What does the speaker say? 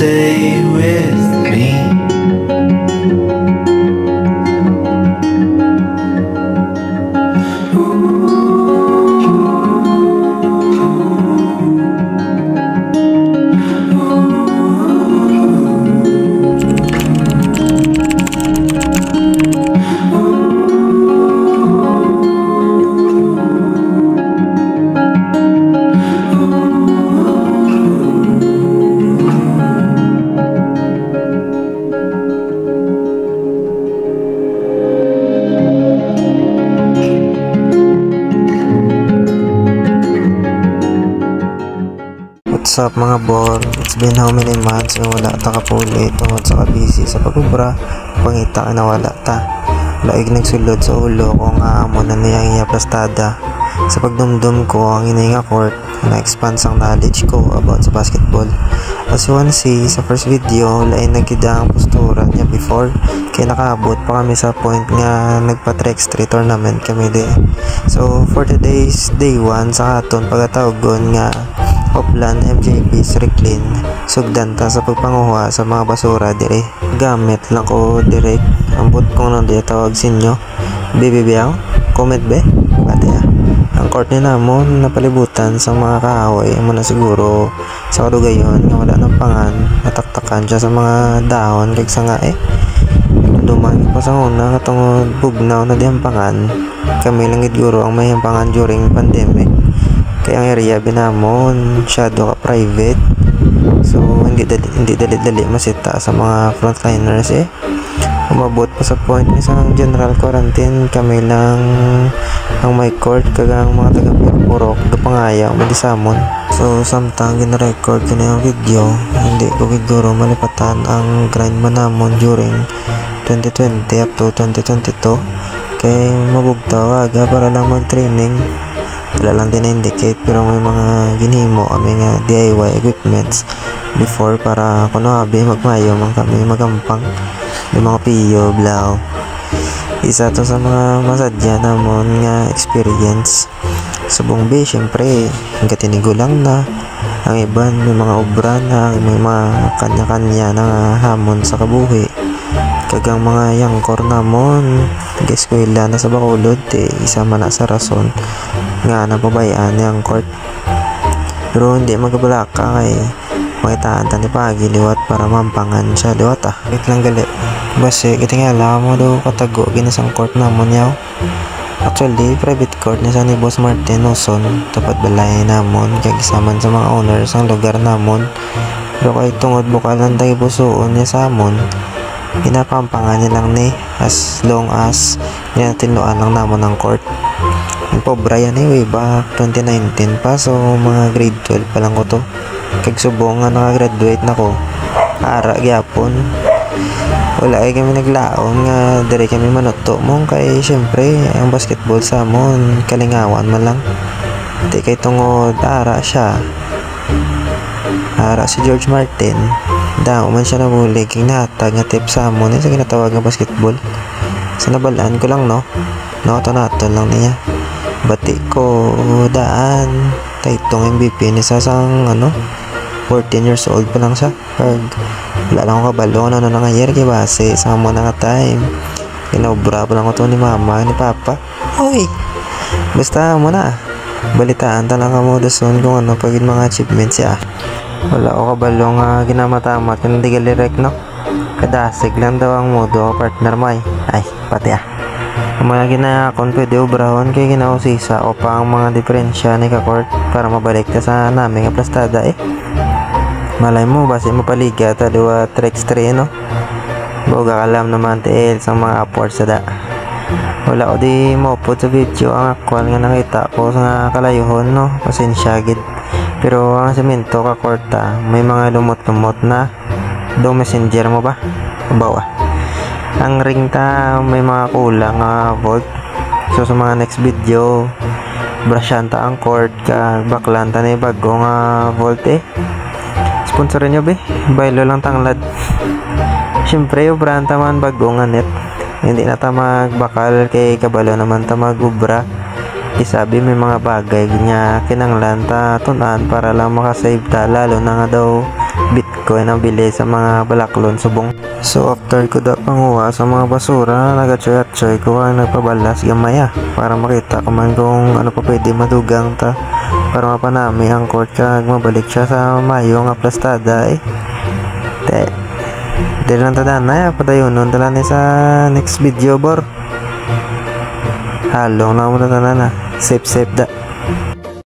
stay with me? What's up mga ball? It's been how many months yung wala ta kapuli tungod sa busy sa pagubra pangita ka na wala ta. Laig nagsulod sa ulo ko nga amo na niyang iya plastada sa pagdumdum ko ang ininga court na expand sang knowledge ko about sa basketball. As you wanna see sa first video, lain nagkida ang postura niya before kaya nakaabot pa kami sa point nga nagpa-trek street tournament kami di. So for today's day 1 sa aton pagkatawgon nga Oplan MJP Strickland sugdan ta sa pagpanguha sa mga basura dire. Gamit lang ko direct ambot kong nang di tawag sinyo bibibiyaw comment be pati ang court ni namon napalibutan sa mga kahoy mo na siguro sa kadugayon nga wala ng pangan nataktakan siya sa mga dahon kag sa nga dumang pa sa una katungod bugnaw na di ang pangan kami lang guro ang may pangan during pandemic. Kaya ang area binamon shadow ka private, so hindi dali masita sa mga frontliners umabot pa sa point ni isang general quarantine kami lang ang may court kagang mga taga-purok gapangayaw madisamon. So samtang gina-record ko na yung video hindi ko siguro malipatan ang grind manamon during 2020 up to 2022 kay mabugtaw aga para lang mag-training. Wala lang din na-indicate pero may mga ginhimo kami nga DIY equipments before para kuno abi magmayo man kami magampang yung mga piyo blaw. Isa to sa mga masadya namon nga experience subong be syempre hanggang tinigulang na ang iban may mga obra na may mga kanya-kanya na hamon sa kabuhi kagang mga yangkor namon eskwela na sa Bacolod isa man na sa rason nga napabayaan niyang court pero hindi magabalaka kay makitaan ta ni pagi liwat para mampangan siya liwat wait lang gali basi kitingala mo daw katago ginasang court namon yaw actually private court ni sa ni Boss Martin Oson tapat balay namon kay gisaman sa mga owners ang lugar namon pero kay tungod bukalan tayo busuon niya sa amon pinapampangan niya lang ni as long as tinloan lang namon ng court. Ang pobra yan way back 2019 pa so mga grade 12 pa lang ko to kag subong nga nakagraduate na ko ara gyapon wala ay kami naglaon nga dire kami manuto mong kay syempre ang basketball sa amon kalingawan man lang di kay tungod ara siya ara si George Martin daw man siya nabulig king nahatag nga tip sa amon sa ginatawag nga basketball sa nabalaan ko lang no nato lang niya bati ko daan taytong MVP ni sa sang 14 years old pa lang siya kag wala lang ako kabalo na nangyayari kay base sa mo na nga time inaubra pa lang ko to ni mama ni papa oy basta mo na balitaan talang ka mo dason kung pagin mga achievements siya wala ako kabalo nga ginamatamat yung digalirek no kadasig lang daw ang modo partner may ay pati ang mga ginakon pwede ubrahon kay ginausisa o pa ang mga diferensya ni kakort para mabalik ta sa namin nga plastada malay mo base mo paliga ta diwa trex 3 no boga kalam naman tiil sa mga upwards sa wala ko di maupod sa video ang akwal nga nakita ko sa kalayuhon no pasensya gid pero ang semento kakorta may mga lumot-lumot na do messenger mo ba bawa ang ring ta may mga kulang volt so sa mga next video brushan ta ang cord kag baklan ta na bago nga volt sponsorin nyo be baylo lang tanglad syempre ubrahan ta man bago nga net hindi na ta magbakal kay kabalo naman ta magubra isabi may mga bagay niya kinanglan ta tunan para lang makasave ta lalo na nga daw Bitcoin ang bili sa mga balaklon subong. So after ko da panguha sa mga basura, nagatsoy ko ang nagpabalas gamaya para makita ko man kung ano pa pwede madugang ta para mapanami ang court kag mabalik siya sa mayo nga plastada Dili lang tadaan na padayon nun tala ni sa next video bor. Halong na mo na safe da.